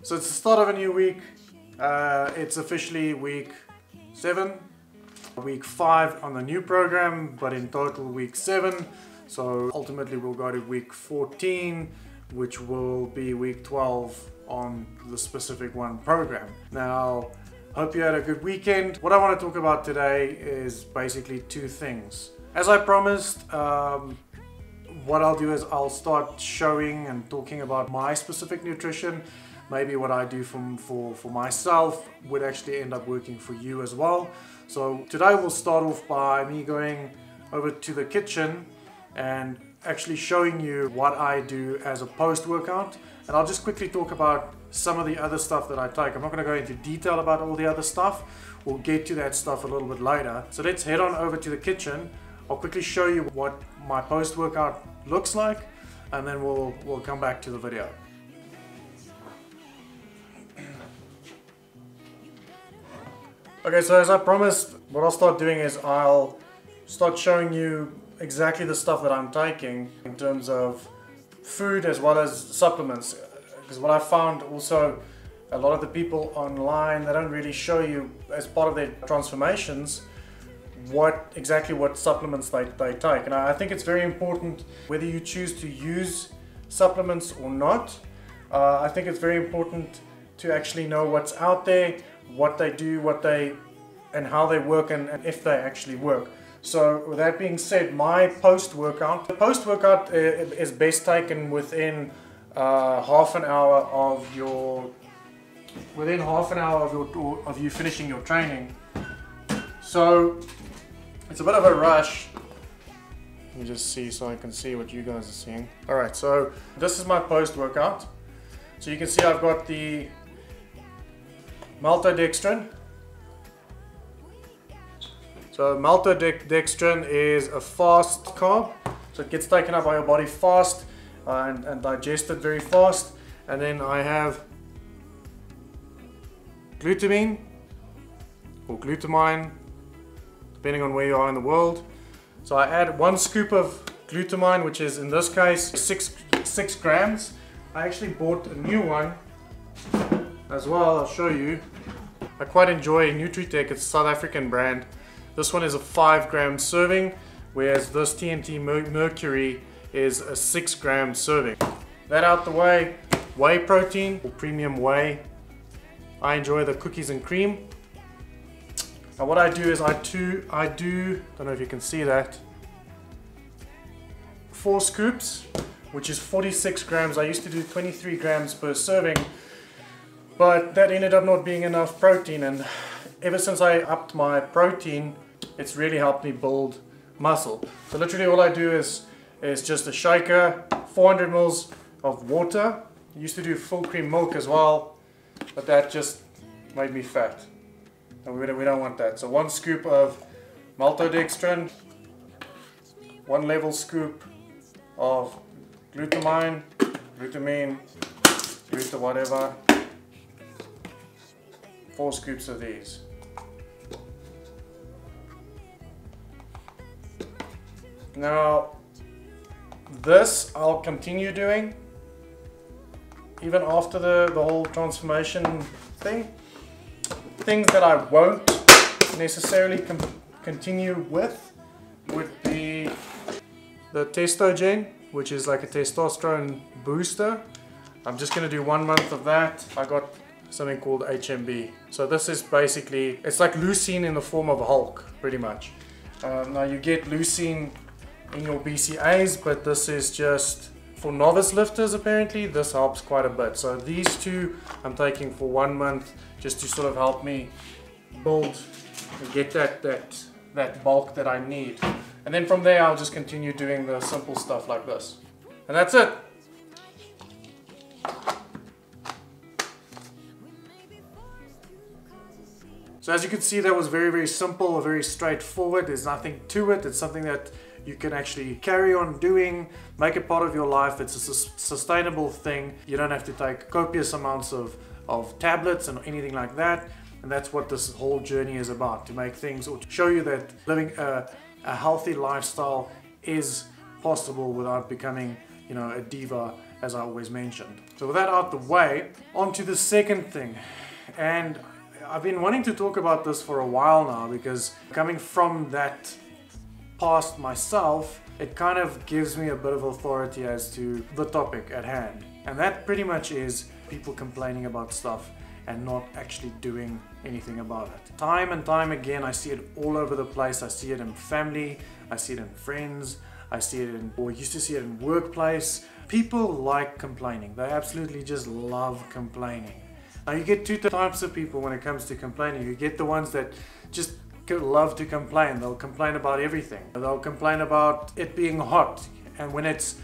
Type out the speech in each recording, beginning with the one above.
So it's the start of a new week. It's officially week 7, week 5 on the new program, but in total week 7. So ultimately we'll go to week 14, which will be week 12 on the specific one program. Now, hope you had a good weekend. What I want to talk about today is basically 2 things. As I promised, what I'll do is I'll start showing and talking about my specific nutrition. Maybe what I do for myself would actually end up working for you as well. So today we'll start off by me going over to the kitchen and actually showing you what I do as a post-workout. And I'll just quickly talk about some of the other stuff that I take. I'm not going to go into detail about all the other stuff. We'll get to that stuff a little bit later. So let's head on over to the kitchen. I'll quickly show you what my post-workout looks like, and then we'll come back to the video. Okay, so as I promised, what I'll start doing is I'll start showing you exactly the stuff that I'm taking in terms of food as well as supplements. Because what I found also, a lot of the people online, they don't really show you as part of their transformations exactly what supplements they take. And I think it's very important whether you choose to use supplements or not. I think it's very important to actually know what's out there, what they do, and how they work, and if they actually work. So with that being said, my post-workout is best taken within half an hour of you finishing your training. So it's a bit of a rush. Let me just see so I can see what you guys are seeing. Alright, so this is my post-workout. So you can see I've got the Malto Dextrin. So Malto Dextrin is a fast carb, so it gets taken up by your body fast and digested very fast. And then I have glutamine or glutamine, depending on where you are in the world. So I add 1 scoop of glutamine, which is in this case 6 grams. I actually bought a new one as well. I'll show you. I quite enjoy Nutritech. It's a South African brand. This one is a 5-gram serving, whereas this TNT Mercury is a 6-gram serving. That out the way, whey protein or premium whey. I enjoy the cookies and cream. Now what I do is I do, don't know if you can see that, 4 scoops, which is 46 grams. I used to do 23 grams per serving, but that ended up not being enough protein, and ever since I upped my protein, it's really helped me build muscle. So literally all I do is just a shaker, 400 mils of water. I used to do full cream milk as well, but that just made me fat. And we don't want that. So 1 scoop of maltodextrin, 1 level scoop of glutamine, gluta whatever, 4 scoops of these. Now this I'll continue doing even after the whole transformation thing. Things that I won't necessarily continue with would be the testogen, which is like a testosterone booster. I'm just going to do 1 month of that. I got something called HMB. So this is basically, it's like leucine in the form of Hulk, pretty much. Now you get leucine in your BCAAs, but this is just for novice lifters apparently. This helps quite a bit. So these 2 I'm taking for 1 month, just to sort of help me build and get that bulk that I need. And then from there I'll just continue doing the simple stuff like this. And that's it. So as you can see, that was very, very simple, very straightforward. There's nothing to it. It's something that you can actually carry on doing, make it part of your life. It's a sustainable thing. You don't have to take copious amounts of tablets and anything like that. And that's what this whole journey is about, to make things, or to show you that living a healthy lifestyle is possible without becoming, you know, a diva as I always mentioned. So with that out the way, on to the second thing. And I've been wanting to talk about this for a while now, because coming from that past myself, it kind of gives me a bit of authority as to the topic at hand. And that pretty much is people complaining about stuff and not actually doing anything about it. Time and time again, I see it all over the place. I see it in family, I see it in friends, I see it in, or used to see it in workplace. People like complaining. They absolutely just love complaining. Now you get two types of people when it comes to complaining. You get the ones that just love to complain. They'll complain about everything. They'll complain about it being hot, and when it's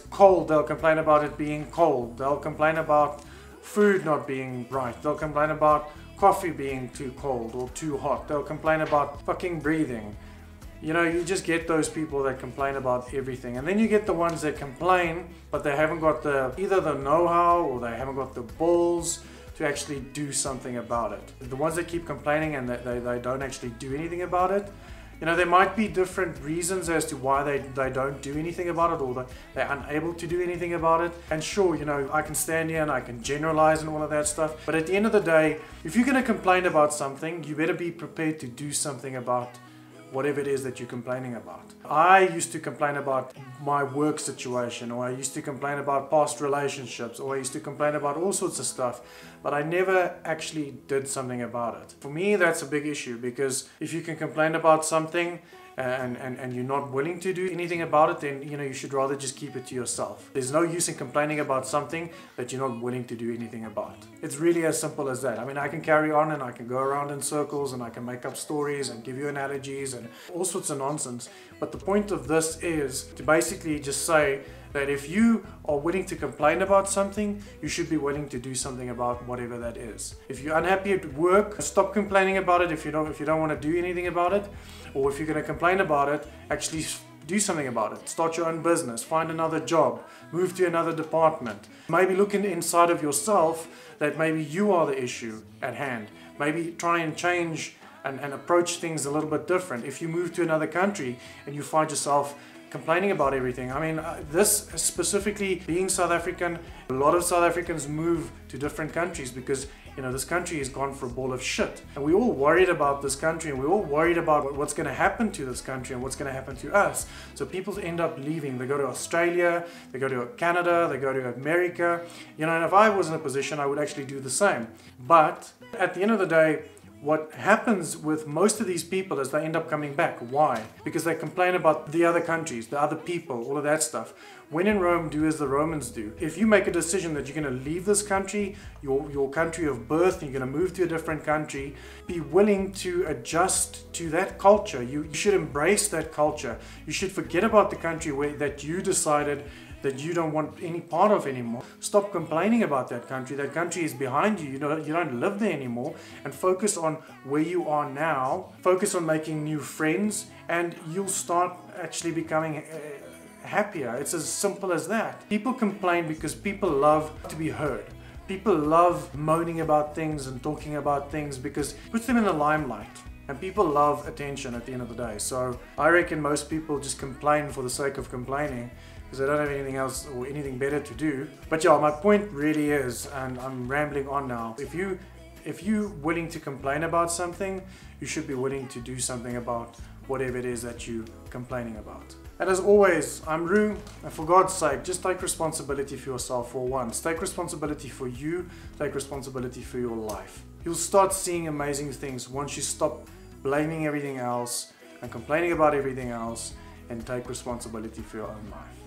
cold, they'll complain about it being cold. They'll complain about food not being right. They'll complain about coffee being too cold or too hot. They'll complain about fucking breathing. You know, you just get those people that complain about everything. And then you get the ones that complain, but they haven't got either the know-how or they haven't got the balls to actually do something about it. The ones that keep complaining and that they don't actually do anything about it, you know, there might be different reasons as to why they don't do anything about it, or they're unable to do anything about it. And sure, you know, I can stand here and I can generalize and all of that stuff, but at the end of the day, if you're going to complain about something, you better be prepared to do something about whatever it is that you're complaining about. I used to complain about my work situation, or I used to complain about past relationships, or I used to complain about all sorts of stuff, but I never actually did something about it. For me, that's a big issue, because if you can complain about something and you're not willing to do anything about it, then you know you should rather just keep it to yourself. There's no use in complaining about something that you're not willing to do anything about. It's really as simple as that. I mean, I can carry on and I can go around in circles and I can make up stories and give you analogies and all sorts of nonsense, but the point of this is to basically just say that if you are willing to complain about something, you should be willing to do something about whatever that is. If you're unhappy at work, stop complaining about it. If you don't want to do anything about it, or if you're going to complain about it, actually do something about it. Start your own business, find another job, move to another department. Maybe look inside of yourself that maybe you are the issue at hand. Maybe try and change and approach things a little bit different. If you move to another country and you find yourself complaining about everything. I mean, this specifically being South African, a lot of South Africans move to different countries because, you know, this country has gone for a ball of shit. And we're all worried about this country, and we're all worried about what's going to happen to this country and what's going to happen to us. So people end up leaving. They go to Australia, they go to Canada, they go to America. You know, and if I was in a position, I would actually do the same. But at the end of the day, what happens with most of these people is they end up coming back. Why? Because they complain about the other countries, the other people, all of that stuff. When in Rome, do as the Romans do. If you make a decision that you're going to leave this country, your country of birth, and you're going to move to a different country, be willing to adjust to that culture. You should embrace that culture. You should forget about the country that you decided that you don't want any part of anymore. Stop complaining about that country. That country is behind you. You don't live there anymore, and focus on where you are now. Focus on making new friends, and you'll start actually becoming happier. It's as simple as that. People complain because people love to be heard. People love moaning about things and talking about things because it puts them in the limelight. And people love attention at the end of the day. So I reckon most people just complain for the sake of complaining, because they don't have anything else or anything better to do. But yeah, my point really is, and I'm rambling on now, if you're willing to complain about something, you should be willing to do something about whatever it is that you're complaining about. And as always, I'm Roo, and for God's sake, just take responsibility for yourself for once. Take responsibility for you, take responsibility for your life. You'll start seeing amazing things once you stop blaming everything else and complaining about everything else, and take responsibility for your own life.